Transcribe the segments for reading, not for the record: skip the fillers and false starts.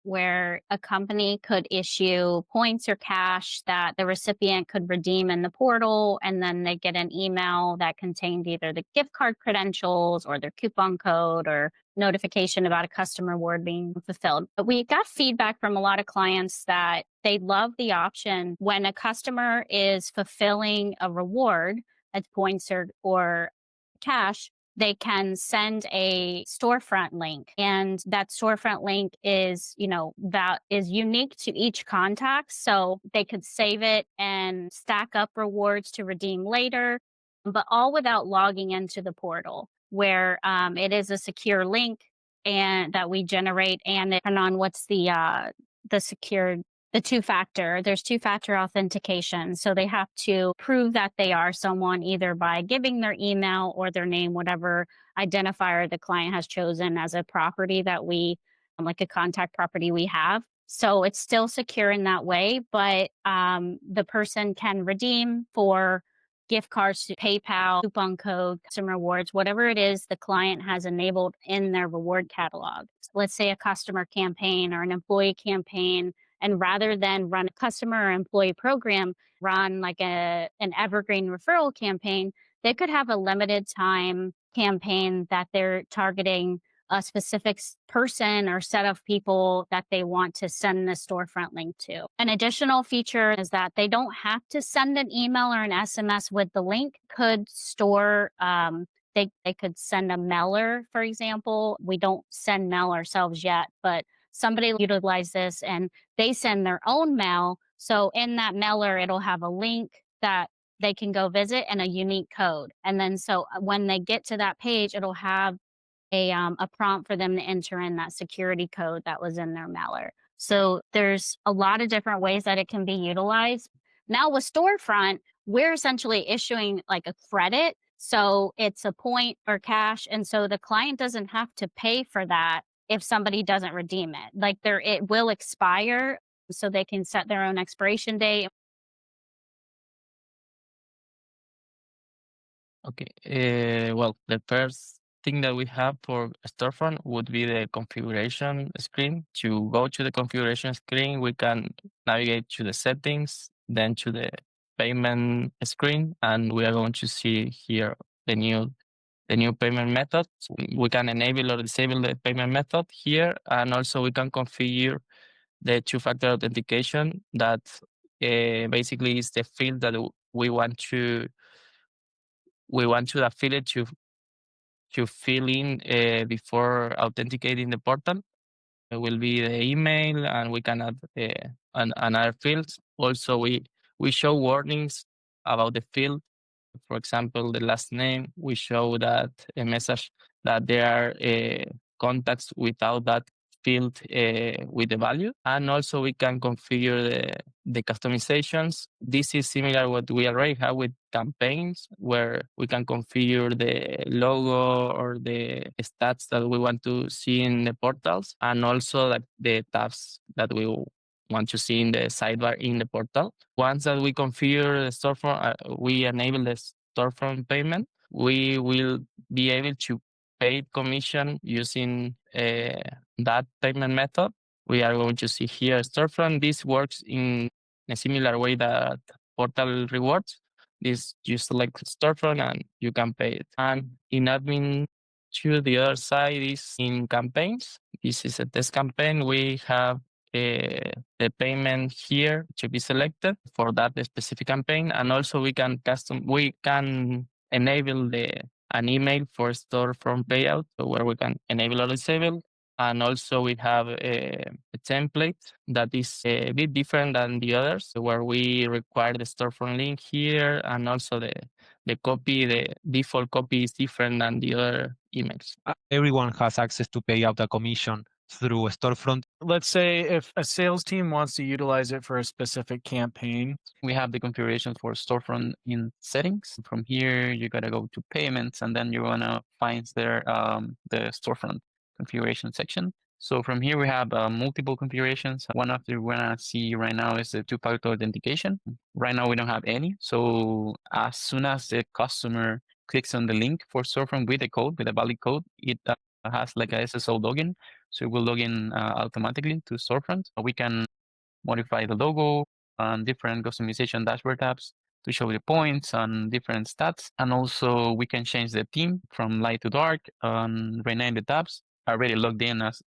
where a company could issue points or cash that the recipient could redeem in the portal, and then they get an email that contained either the gift card credentials or their coupon code or notification about a customer award being fulfilled. But we got feedback from a lot of clients that they love the option when a customer is fulfilling a reward as points or cash, they can send a storefront link. And that storefront link is, that is unique to each contact. So they could save it and stack up rewards to redeem later, but all without logging into the portal where it is a secure link and that we generate and turn on what's the secured the there's two-factor authentication. So they have to prove that they are someone either by giving their email or their name, whatever identifier the client has chosen as a property that like a contact property we have. So it's still secure in that way, but the person can redeem for gift cards to PayPal, coupon code, customer rewards, whatever it is the client has enabled in their reward catalog. Let's say a customer campaign or an employee campaign. And rather than run a customer or employee program, run like an evergreen referral campaign, they could have a limited time campaign that they're targeting a specific person or set of people that they want to send the storefront link to. An additional feature is that they don't have to send an email or an SMS with the link. Could store they could send a mailer, for example. We don't send mail ourselves yet, but somebody utilize this and they send their own mail. So in that mailer, it'll have a link that they can go visit and a unique code. And then so when they get to that page, it'll have a prompt for them to enter in that security code that was in their mailer. So there's a lot of different ways that it can be utilized. Now with Storefront, we're essentially issuing like a credit. So it's a point or cash. And so the client doesn't have to pay for that if somebody doesn't redeem it. Like it will expire, so they can set their own expiration date. Okay. Well, the first thing that we have for Storefront would be the configuration screen. To go to the configuration screen, we can navigate to the settings, then to the payment screen, and we are going to see here the new payment method. We can enable or disable the payment method here, and also we can configure the two-factor authentication that basically is the field that we want to the affiliate to fill in before authenticating the portal. It will be the email, and we can add another fields. Also, we show warnings about the field. For example, the last name, we show that a message that there are contacts without that field with the value. And also we can configure the customizations. This is similar what we already have with campaigns, where we can configure the logo or the stats that we want to see in the portals, and also like the tabs that we want to see in the sidebar in the portal. Once that we configure the storefront, we enable the storefront payment, we will be able to pay commission using that payment method. We are going to see here storefront. This works in a similar way that portal rewards. This you select storefront and you can pay it. And in admin, to the other side is in campaigns. This is a test campaign. We have the payment here to be selected for that specific campaign, and also we can enable an email for storefront payout, so where we can enable or disable. And also we have a template that is a bit different than the others, where we require the storefront link here, and also the default copy is different than the other emails. Everyone has access to pay out a commission through a storefront. Let's say if a sales team wants to utilize it for a specific campaign. We have the configuration for storefront in settings. From here, you gotta go to payments, and then you're gonna find there the storefront configuration section. So from here, we have multiple configurations. One of the we're gonna see right now is the two-factor authentication. Right now, we don't have any. So as soon as the customer clicks on the link for storefront with a valid code, it has like a SSO login. So it will log in automatically to Storefront. We can modify the logo and different customization dashboard tabs to show the points and different stats. And also we can change the theme from light to dark and rename the tabs. Already logged in as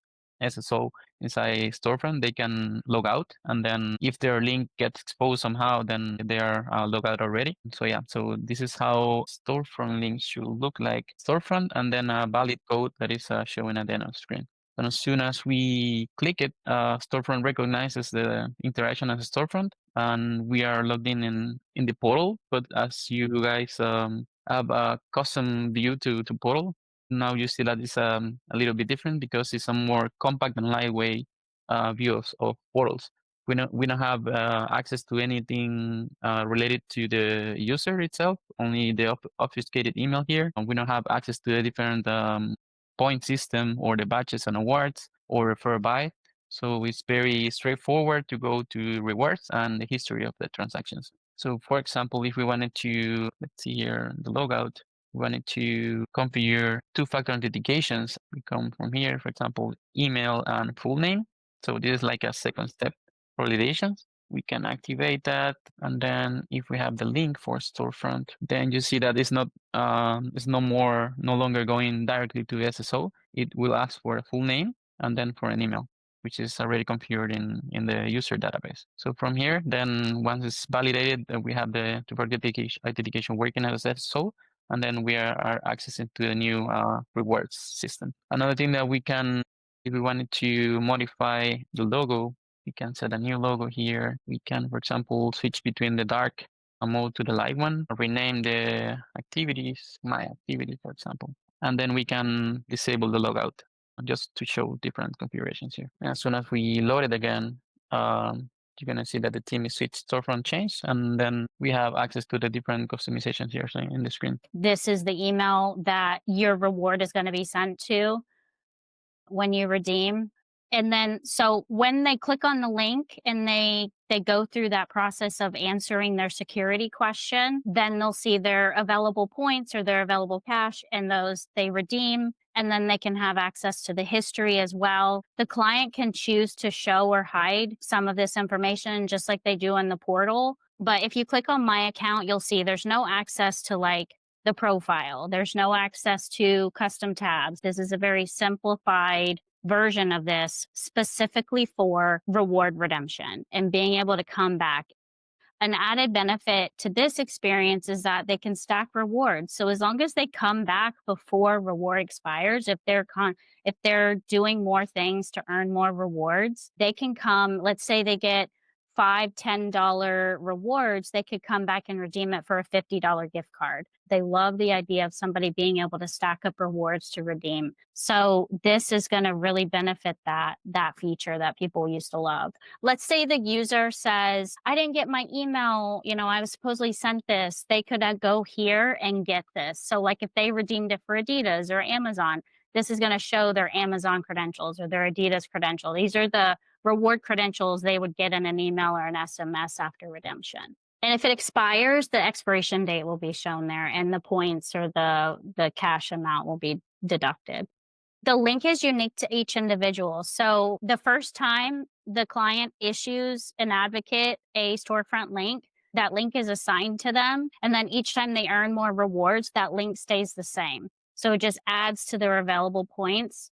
SSO inside Storefront, they can log out. And then if their link gets exposed somehow, then they are logged out already. So yeah, so this is how Storefront links should look like. Storefront and then a valid code that is showing at the end of the screen. And as soon as we click it, Storefront recognizes the interaction as a Storefront, and we are logged in the portal. But as you guys have a custom view to portal, now you see that it's a little bit different because it's a more compact and lightweight view of portals. We don't have access to anything related to the user itself, only the obfuscated email here. And we don't have access to the different point system or the badges and awards or refer by. So it's very straightforward to go to rewards and the history of the transactions. So for example, if we wanted to, let's see here, the logout, we wanted to configure two-factor authentications. We come from here, for example, email and full name. So this is like a second step for validations. We can activate that, and then if we have the link for Storefront, then you see that it's no longer going directly to SSO. It will ask for a full name and then for an email, which is already configured in the user database. So from here, then once it's validated, we have the two-factor authentication working as SSO, and then we are accessing to the new rewards system. Another thing that we can, if we wanted to modify the logo, we can set a new logo here. We can, for example, switch between the dark mode to the light one, rename the activities, my activity, for example. And then we can disable the logout just to show different configurations here. And as soon as we load it again, you're going to see that the theme is switched Storefront changed, and then we have access to the different customizations here in the screen. This is the email that your reward is going to be sent to when you redeem. And then, so when they click on the link and they go through that process of answering their security question, then they'll see their available points or their available cash, and those they redeem. And then they can have access to the history as well. The client can choose to show or hide some of this information just like they do in the portal. But if you click on my account, you'll see there's no access to like the profile. There's no access to custom tabs. This is a very simplified version of this specifically for reward redemption and being able to come back. An added benefit to this experience is that they can stack rewards. So as long as they come back before reward expires, if they're doing more things to earn more rewards, they can come, let's say they get $5, $10 rewards, they could come back and redeem it for a $50 gift card. They love the idea of somebody being able to stack up rewards to redeem. So this is going to really benefit that feature that people used to love. Let's say the user says, I didn't get my email, I was supposedly sent this. They could go here and get this. So like if they redeemed it for Adidas or Amazon, this is going to show their Amazon credentials or their Adidas credential. These are the reward credentials they would get in an email or an SMS after redemption. And if it expires, the expiration date will be shown there and the points or the cash amount will be deducted. The link is unique to each individual. So the first time the client issues an advocate a Storefront link, that link is assigned to them. And then each time they earn more rewards, that link stays the same. So it just adds to their available points